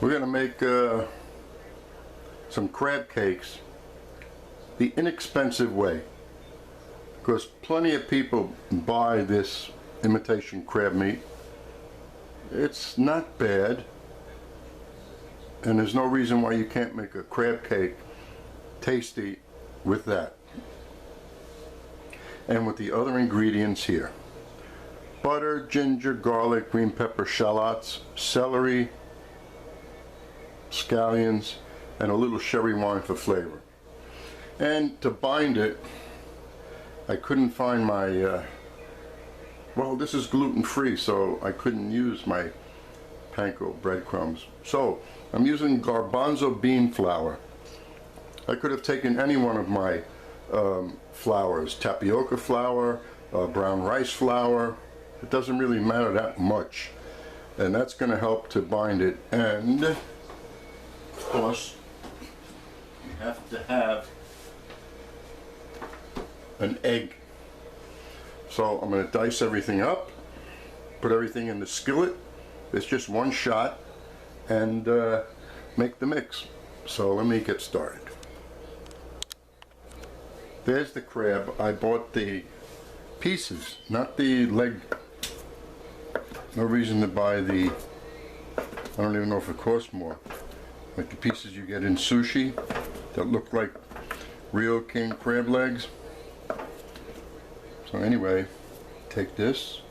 We're going to make some crab cakes the inexpensive way, because plenty of people buy this imitation crab meat. It's not bad, and there's no reason why you can't make a crab cake tasty with that and with the other ingredients here: butter, ginger, garlic, green pepper, shallots, celery, scallions, and a little sherry wine for flavor. And to bind it, I couldn't find my well, this is gluten-free, so I couldn't use my panko breadcrumbs, so I'm using garbanzo bean flour. I could have taken any one of my flours, tapioca flour, brown rice flour. It doesn't really matter that much, and that's going to help to bind it. And of course, you have to have an egg. So I'm going to dice everything up, put everything in the skillet. It's just one shot, and make the mix. So let me get started. There's the crab. I bought the pieces, not the leg. No reason to buy the, I don't even know if it costs more, like the pieces you get in sushi that look like real king crab legs. So anyway, take this,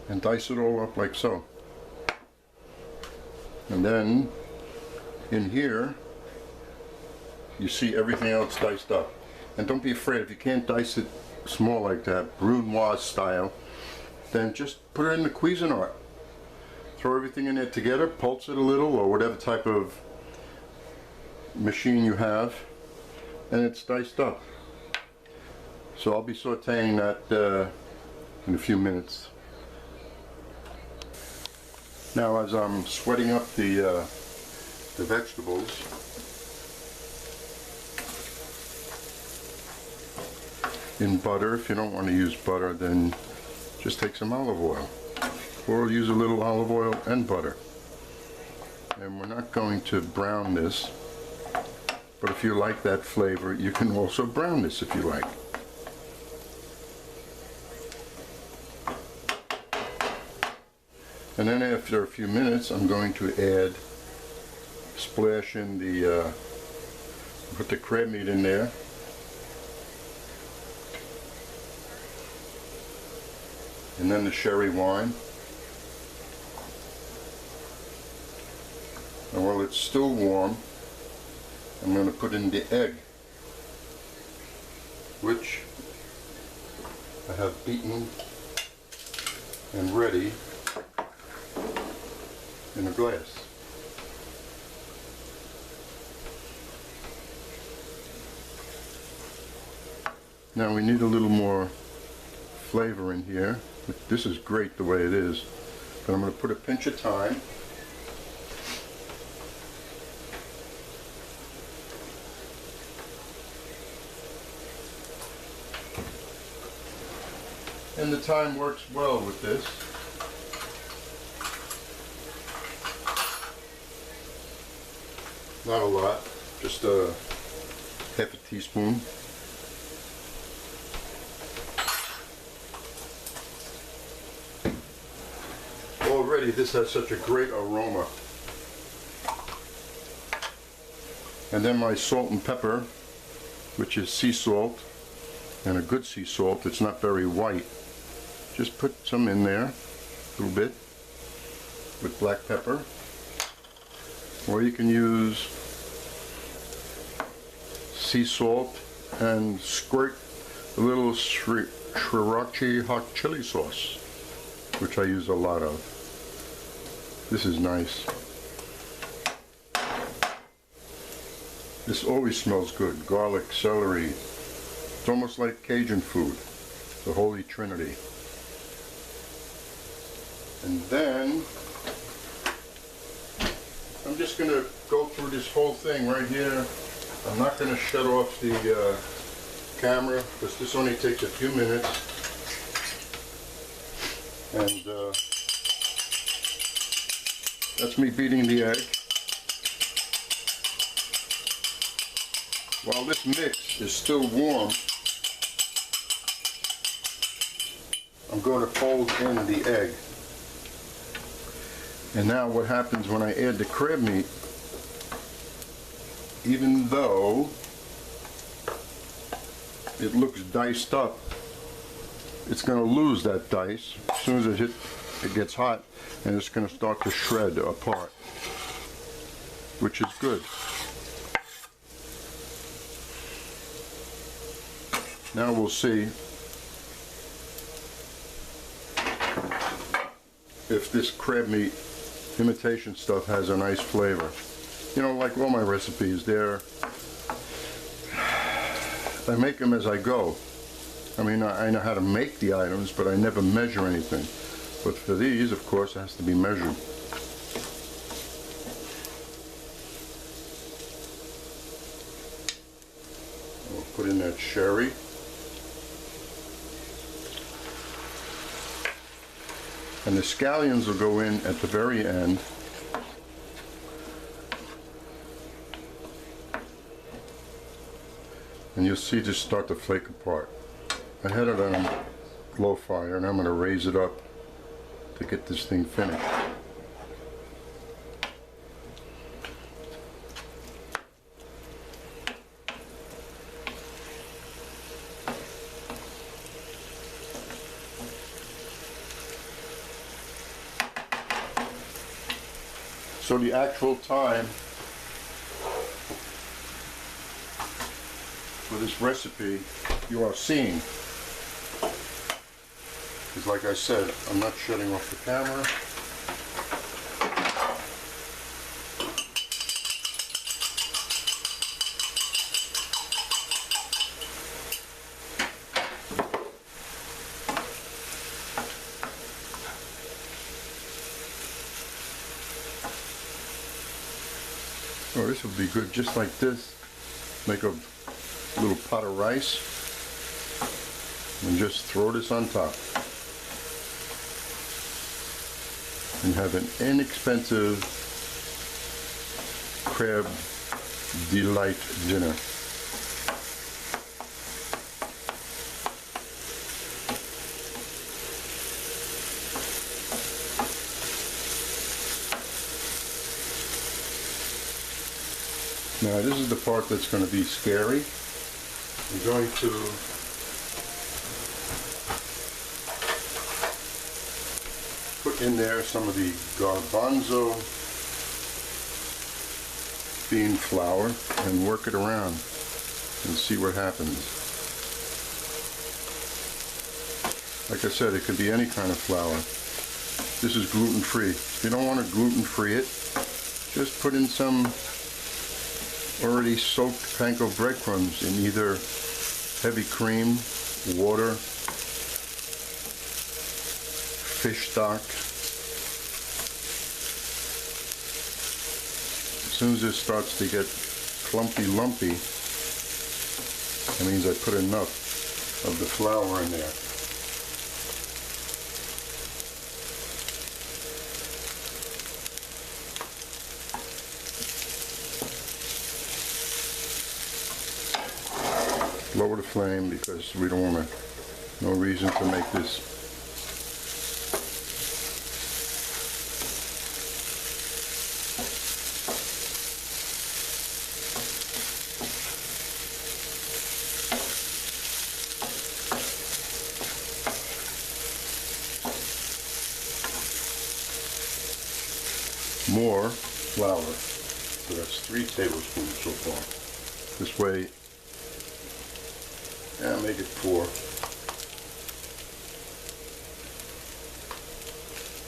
and dice it all up like so. And then in here you see everything else diced up. And don't be afraid, if you can't dice it small like that, Brunoise style, then just put it in the Cuisinart. Throw everything in there together, pulse it a little, or whatever type of machine you have, and it's diced up. So I'll be sauteing that in a few minutes. Now, as I'm sweating up the vegetables, in butter. If you don't want to use butter, then just take some olive oil, or use a little olive oil and butter. And we're not going to brown this, but if you like that flavor, you can also brown this if you like. And then after a few minutes, I'm going to add, splash in the, put the crab meat in there. And then the sherry wine. And while it's still warm, I'm going to put in the egg, which I have beaten and ready in a glass. Now we need a little more flavor in here. This is great the way it is, but I'm going to put a pinch of thyme. And the thyme works well with this. Not a lot, just a half a teaspoon. Already this has such a great aroma. And then my salt and pepper, which is sea salt, and a good sea salt. It's not very white. Just put some in there, a little bit, with black pepper. Or you can use sea salt and squirt a little sriracha hot chili sauce, which I use a lot of. This is nice. This always smells good. Garlic, celery. It's almost like Cajun food, the Holy Trinity. And then I'm just going to go through this whole thing right here I'm not going to shut off the camera because this only takes a few minutes. And that's me beating the egg. While this mix is still warm, I'm going to fold in the egg. And now what happens when I add the crab meat, even though it looks diced up, it's going to lose that dice as soon as it gets hot, and it's going to start to shred apart, which is good. Now we'll see if this crab meat imitation stuff has a nice flavor. You know, like all my recipes, I make them as I go. I mean, I know how to make the items, but I never measure anything. But for these, of course, it has to be measured. We'll put in that sherry. And the scallions will go in at the very end. And you'll see this start to flake apart. I had it on low fire, and I'm going to raise it up to get this thing finished. So the actual time for this recipe you are seeing is, like I said, I'm not shutting off the camera. Oh, this would be good just like this. Make a little pot of rice and just throw this on top. And have an inexpensive crab delight dinner. Now this is the part that's going to be scary. I'm going to put in there some of the garbanzo bean flour and work it around and see what happens. Like I said, it could be any kind of flour. This is gluten-free. If you don't want to gluten-free it, just put in some already soaked panko breadcrumbs in either heavy cream, water, fish stock. As soon as this starts to get clumpy, lumpy, that means I put enough of the flour in there. Lower the flame because we don't want to, no reason to make this more flour. So that's 3 tablespoons so far. This way, yeah, make it 4.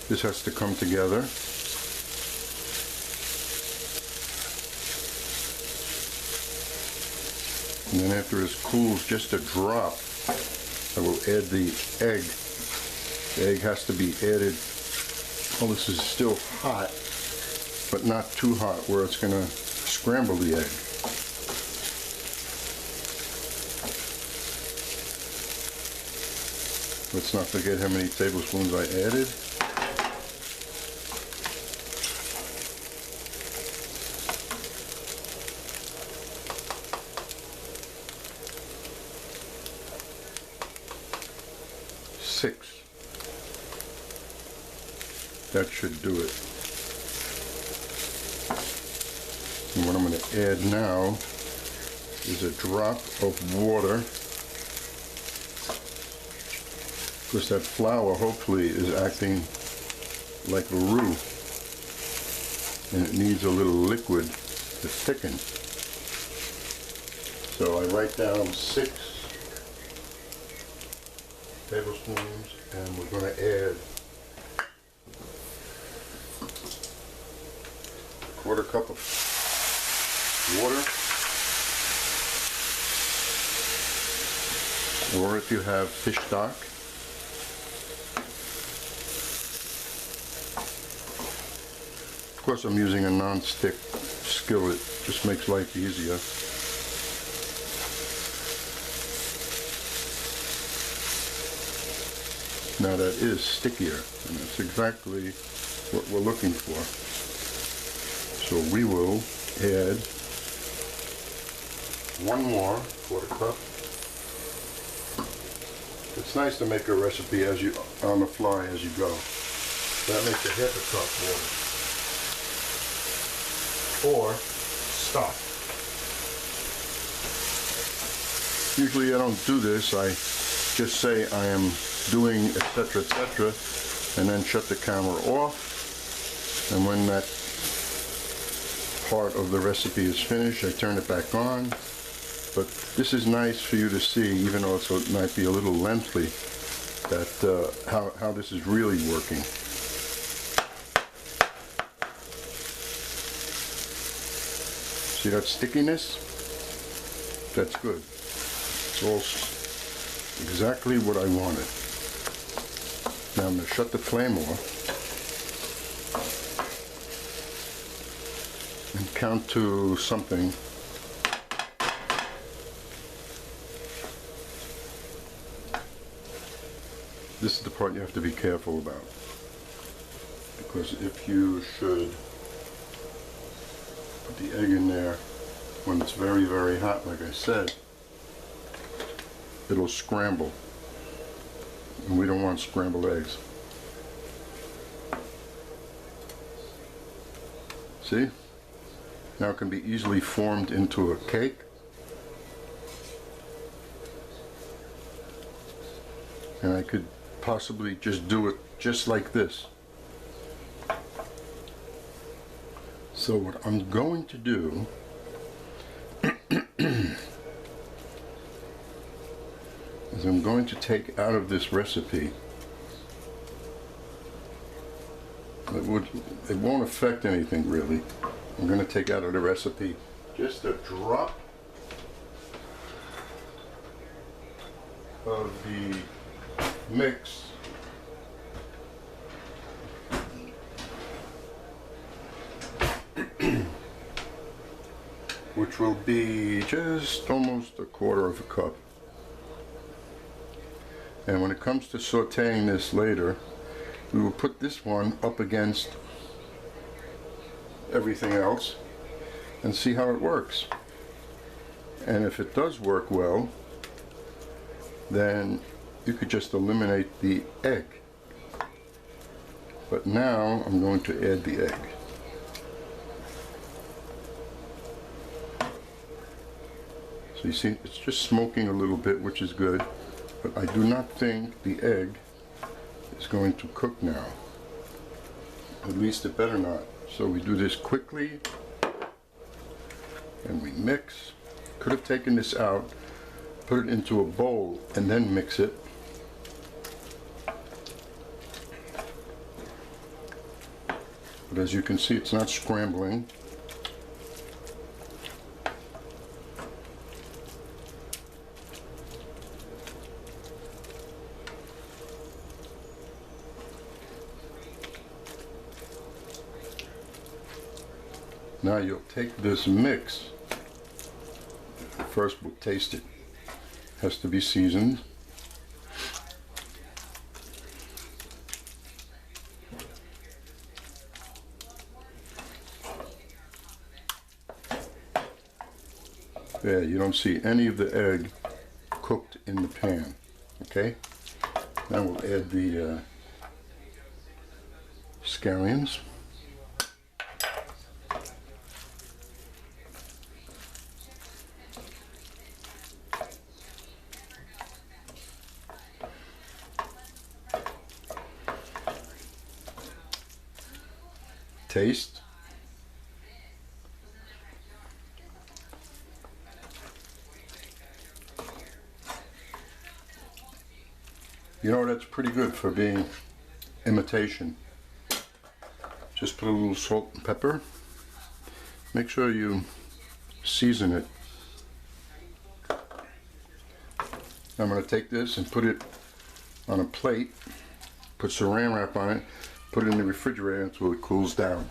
This has to come together. And then after it cools just a drop, I will add the egg. The egg has to be added. Oh, this is still hot, but not too hot where it's going to scramble the egg. Let's not forget how many tablespoons I added. Six. That should do it. And what I'm going to add now is a drop of water, because that flour hopefully is acting like a roux, and it needs a little liquid to thicken. So I write down 6 tablespoons, and we're going to add a 1/4 cup of water, or if you have fish stock, of course I'm using a non-stick skillet, just makes life easier. Now that is stickier, and that's exactly what we're looking for. So we will add 1 more 1/4 cup. It's nice to make a recipe as you on the fly as you go. That makes a 1/2 cup water. Or stock. Usually I don't do this. I just say I am doing etc., etc., and then shut the camera off, and when that part of the recipe is finished, I turn it back on. But this is nice for you to see, even though it might be a little lengthy, that how this is really working. See that stickiness? That's good. It's all exactly what I wanted. Now I'm going to shut the flame off and count to something. This is the part you have to be careful about, because if you should put the egg in there when it's very, very hot, like I said, it'll scramble, and we don't want scrambled eggs. See? Now it can be easily formed into a cake. And I could possibly just do it just like this. So what I'm going to do is I'm going to take out of this recipe, it won't affect anything really. I'm going to take out of the recipe just a drop of the mix which will be just almost a 1/4 cup. And when it comes to sauteing this later, we will put this one up against everything else and see how it works. And if it does work well, then you could just eliminate the egg. But now I'm going to add the egg. So you see, it's just smoking a little bit, which is good, but I do not think the egg is going to cook now. At least it better not. So we do this quickly, and we mix. Could have taken this out, put it into a bowl, and then mix it. But as you can see, it's not scrambling. Now you'll take this mix. First we'll taste it. Has to be seasoned. There, you don't see any of the egg cooked in the pan. Okay? Now we'll add the scallions. Taste. You know, that's pretty good for being imitation. Just put a little salt and pepper. Make sure you season it. I'm going to take this and put it on a plate, put saran wrap on it, put it in the refrigerator until it cools down.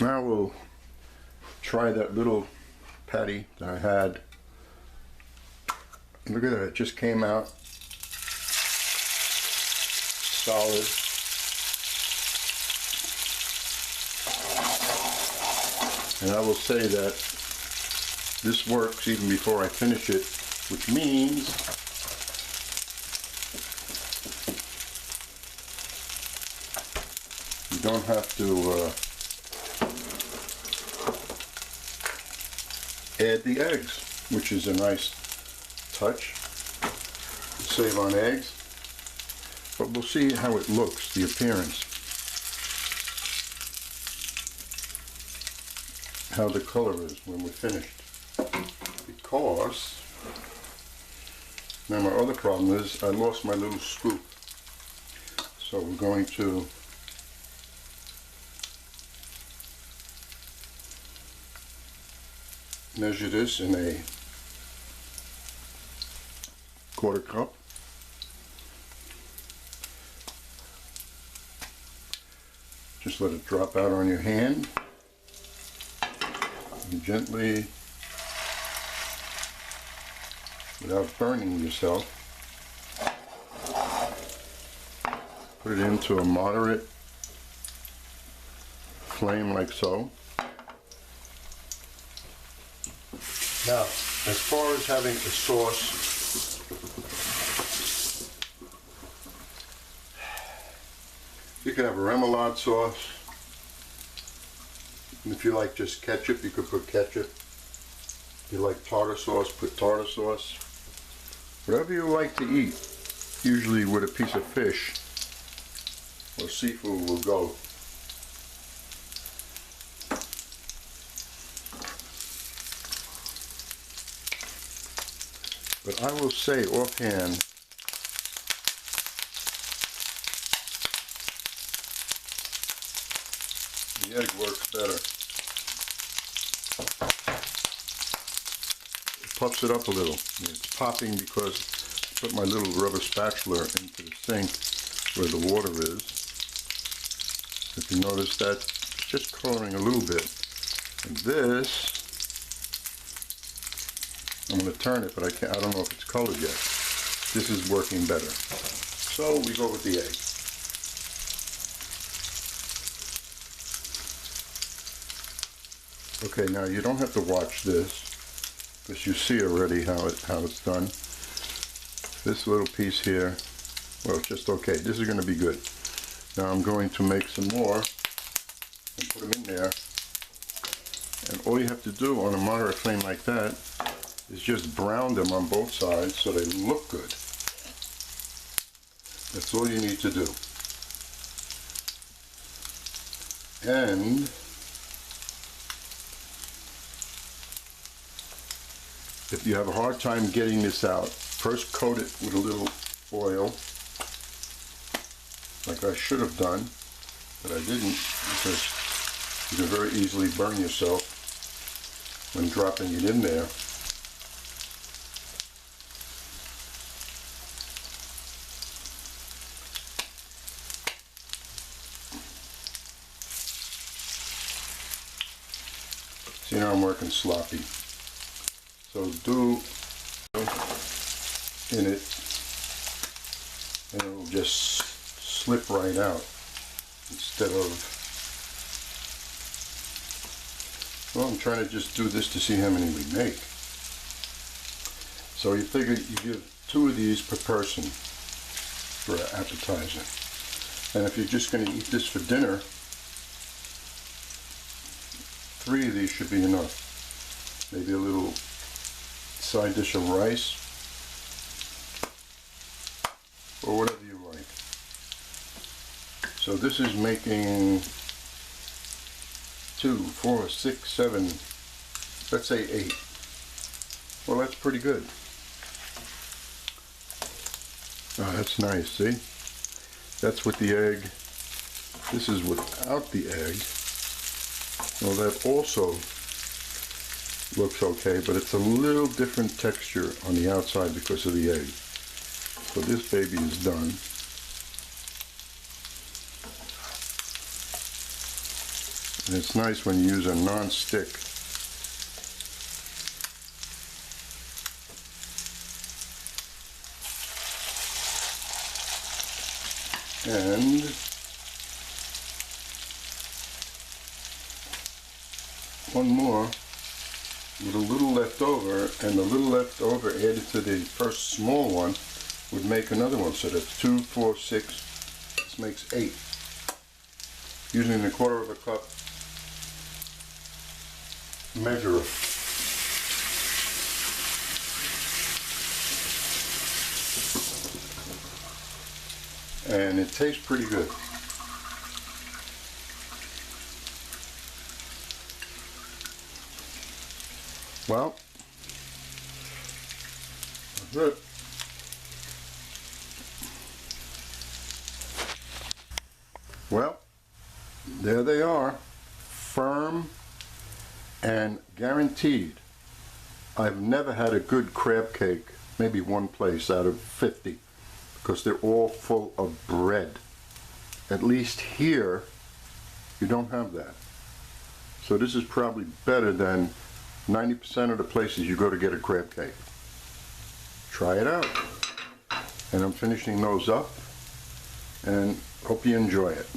Now we'll try that little patty that I had. Look at that, it just came out solid. And I will say that this works even before I finish it, which means you don't have to add the eggs, which is a nice touch. Save on eggs, but we'll see how it looks, the appearance, how the color is when we're finished. Because now my other problem is I lost my little scoop, so we're going to measure this in a quarter cup. Just let it drop out on your hand and gently, without burning yourself, put it into a moderate flame like so. Now, as far as having a sauce, you can have a remoulade sauce. And if you like just ketchup, you could put ketchup. If you like tartar sauce, put tartar sauce. Whatever you like to eat, usually with a piece of fish or seafood will go. But I will say offhand, the egg works better. It puffs it up a little. It's popping because I put my little rubber spatula into the sink where the water is. If you notice that, it's just coloring a little bit. And this, I'm going to turn it, but I don't know if it's colored yet. This is working better. So we go with the egg. Okay, now you don't have to watch this because you see already how it's done. This little piece here, well, it's just okay. This is going to be good. Now I'm going to make some more and put them in there. And all you have to do on a moderate flame like that is just brown them on both sides so they look good. That's all you need to do. And if you have a hard time getting this out, first coat it with a little oil, like I should have done, but I didn't, because you can very easily burn yourself when dropping it in there. See, now I'm working sloppy. So do in it and it will just slip right out instead of Well, I'm trying to just do this to see how many we make. So you figure you give 2 of these per person for an appetizer. And if you're just going to eat this for dinner, 3 of these should be enough. Maybe a little side dish of rice, or whatever you like. So this is making 2, 4, 6, 7, let's say 8. Well, that's pretty good. Oh, that's nice, see? That's with the egg. This is without the egg. Well, that also looks okay, but it's a little different texture on the outside because of the egg. So this baby is done. And it's nice when you use a non-stick. And one more with a little left over, and the little left over added to the first small one would make another one. So that's 2, 4, 6, this makes 8. Using a 1/4 cup measurer. And it tastes pretty good. Well, that's it. Well, there they are, firm and guaranteed. I've never had a good crab cake, maybe one place out of 50, because they're all full of bread. At least here, you don't have that. So this is probably better than 90% of the places you go to get a crab cake. Try it out. And I'm finishing those up, and hope you enjoy it.